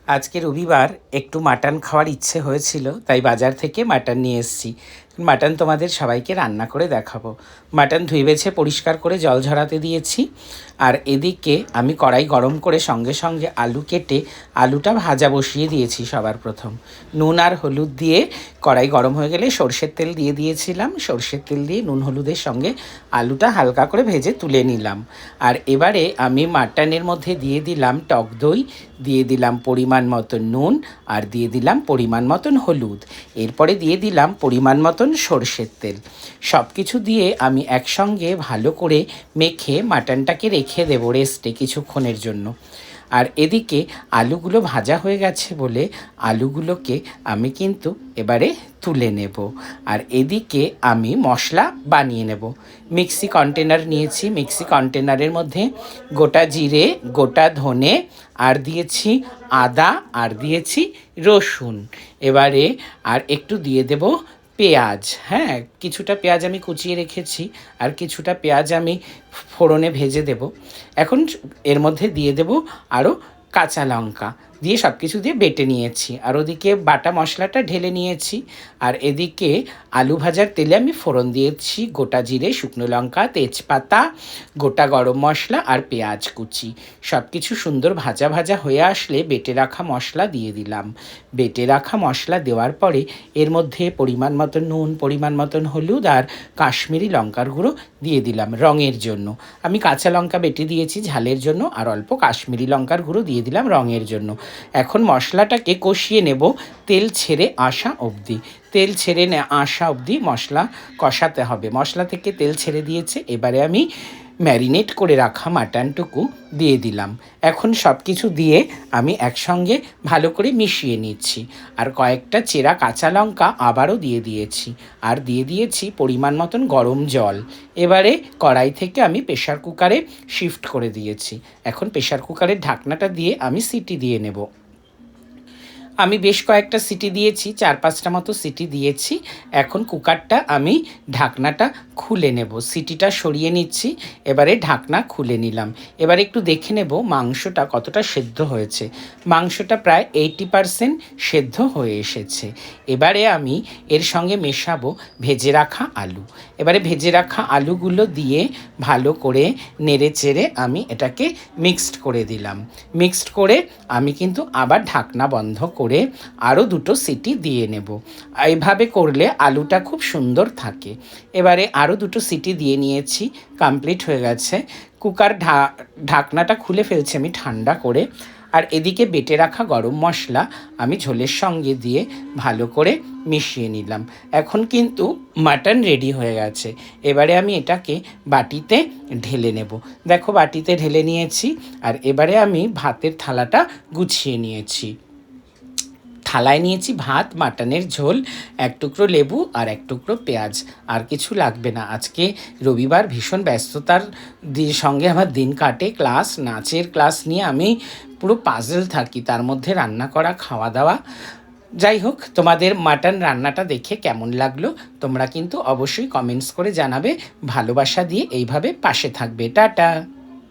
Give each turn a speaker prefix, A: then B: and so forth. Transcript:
A: আজকে রবিবার একটু মাটন খাওয়ার ইচ্ছে হয়েছিল, তাই বাজার থেকে মাটন নিয়ে এসেছি। মাটন তোমাদের সবাইকে রান্না করে দেখাবো। মাটন ধুয়ে বেছে পরিষ্কার করে জল ঝরাতে দিয়েছি। আর এদিকে আমি কড়াই গরম করে সঙ্গে সঙ্গে আলু কেটে আলুটা ভাজা বসিয়ে দিয়েছি। সবার প্রথম নুন আর হলুদ দিয়ে কড়াই গরম হয়ে গেলে সর্ষের তেল দিয়ে দিয়েছিলাম। সর্ষের তেল দিয়ে নুন হলুদের সঙ্গে আলুটা হালকা করে ভেজে তুলে নিলাম। আর এবারে আমি মাটনের মধ্যে দিয়ে দিলাম টক দই, দিয়ে দিলাম পরিমাণ মতো নুন, আর দিয়ে দিলাম পরিমাণ মতন হলুদ। এরপরে দিয়ে দিলাম পরিমাণ মতন সর্ষের তেল। সব কিছু দিয়ে আমি একসঙ্গে ভালো করে মেখে মাটনটাকে রেখে দেবো রেস্টে কিছুক্ষণের জন্য। আর এদিকে আলুগুলো ভাজা হয়ে গেছে বলে আলুগুলোকে আমি কিন্তু এবারে তুলে নেব। আর এদিকে আমি মশলা বানিয়ে নেব। মিক্সি কন্টেনার নিয়েছি। মিক্সি কন্টেনারের মধ্যে গোটা জিরে, গোটা ধনে, আর দিয়েছি আদা, আর দিয়েছি রসুন। এবারে আর একটু দিয়ে দেব পেঁয়াজ। হ্যাঁ, কিছুটা পেঁয়াজ আমি কুচিয়ে রেখেছি, আর কিছুটা পেঁয়াজ আমি ফোড়নে ভেজে দেব। এখন এর মধ্যে দিয়ে দেব আরও কাঁচা লঙ্কা, দিয়ে সব কিছু দিয়ে বেটে নিয়েছি। আর ওদিকে বাটা মশলাটা ঢেলে নিয়েছি। আর এদিকে আলু ভাজার তেলে আমি ফোড়ন দিয়েছি গোটা জিরে, শুকনো লঙ্কা, তেজপাতা, গোটা গরম মশলা আর পেঁয়াজ কুচি। সব কিছু সুন্দর ভাজা ভাজা হয়ে আসলে বেটে রাখা মশলা দিয়ে দিলাম। বেটে রাখা মশলা দেওয়ার পরে এর মধ্যে পরিমাণ মতন নুন, পরিমাণ মতন হলুদ আর কাশ্মীরি লঙ্কার গুঁড়ো দিয়ে দিলাম রঙের জন্য। আমি কাঁচা লঙ্কা বেটে দিয়েছি ঝালের জন্য, আর অল্প কাশ্মীরি লঙ্কার গুঁড়ো দিয়ে দিলাম রঙের জন্য। এখন মশলাটাকে কষিয়ে নেব তেল ছেড়ে আসা অবধি। তেল ছেড়ে আসা অবধি মশলা কষাতে হবে। মশলা থেকে তেল ছেড়ে দিয়েছে, এবারে আমি ম্যারিনেট করে রাখা মাটনটুকু দিয়ে দিলাম। এখন সব কিছু দিয়ে আমি একসঙ্গে ভালো করে মিশিয়ে নিচ্ছি। আর কয়েকটা চেরা কাঁচা লঙ্কা আবারও দিয়ে দিয়েছি, আর দিয়ে দিয়েছি পরিমাণ মতন গরম জল। এবারে কড়াই থেকে আমি প্রেশার কুকারে শিফট করে দিয়েছি। এখন প্রেশার কুকারের ঢাকনাটা দিয়ে আমি সিটি দিয়ে নেব। আমি বেশ কয়েকটা সিটি দিয়েছি, 4-5টা মতো সিটি দিয়েছি। এখন কুকারটা আমি ঢাকনাটা খুলে নেব। সিটিটা সরিয়ে নিচ্ছি, এবারে ঢাকনা খুলে নিলাম। এবারে একটু দেখে নেব মাংসটা কতটা সেদ্ধ হয়েছে। মাংসটা প্রায় 80% সেদ্ধ হয়ে এসেছে। এবারে আমি এর সঙ্গে মেশাবো ভেজে রাখা আলু। এবারে ভেজে রাখা আলুগুলো দিয়ে ভালো করে নেড়ে চেড়ে আমি এটাকে মিক্সড করে দিলাম। মিক্সড করে আমি কিন্তু আবার ঢাকনা বন্ধ করে আরও 2টো সিটি দিয়ে নেব। এইভাবে করলে আলুটা খুব সুন্দর থাকে। এবারে আরও 2টো সিটি দিয়ে নিয়েছি, কমপ্লিট হয়ে গেছে। কুকার ঢাকনাটা খুলে ফেলছি আমি ঠান্ডা করে। আর এদিকে বেটে রাখা গরম মশলা আমি ঝোলের সঙ্গে দিয়ে ভালো করে মিশিয়ে নিলাম। এখন কিন্তু মাটন রেডি হয়ে গেছে। এবারে আমি এটাকে বাটিতে ঢেলে নেব। দেখো বাটিতে ঢেলে নিয়েছি। আর এবারে আমি ভাতের থালাটা গুছিয়ে নিয়েছি। থালায় নিয়েছি ভাত, মাটনের ঝোল, 1 টুকরো লেবু আর 1 টুকরো পেঁয়াজ। আর কিছু লাগবে না। আজকে রবিবার, ভীষণ ব্যস্ততার সঙ্গে আমার দিন কাটে। নাচের ক্লাস নিয়ে আমি পুরো পাজল থাকি, তার মধ্যে রান্না করা, খাওয়া দাওয়া। যাই হোক, তোমাদের মাটন রান্নাটা দেখে কেমন লাগলো তোমরা কিন্তু অবশ্যই কমেন্টস করে জানাবে। ভালোবাসা দিয়ে এইভাবে পাশে থাকবে। টাটা।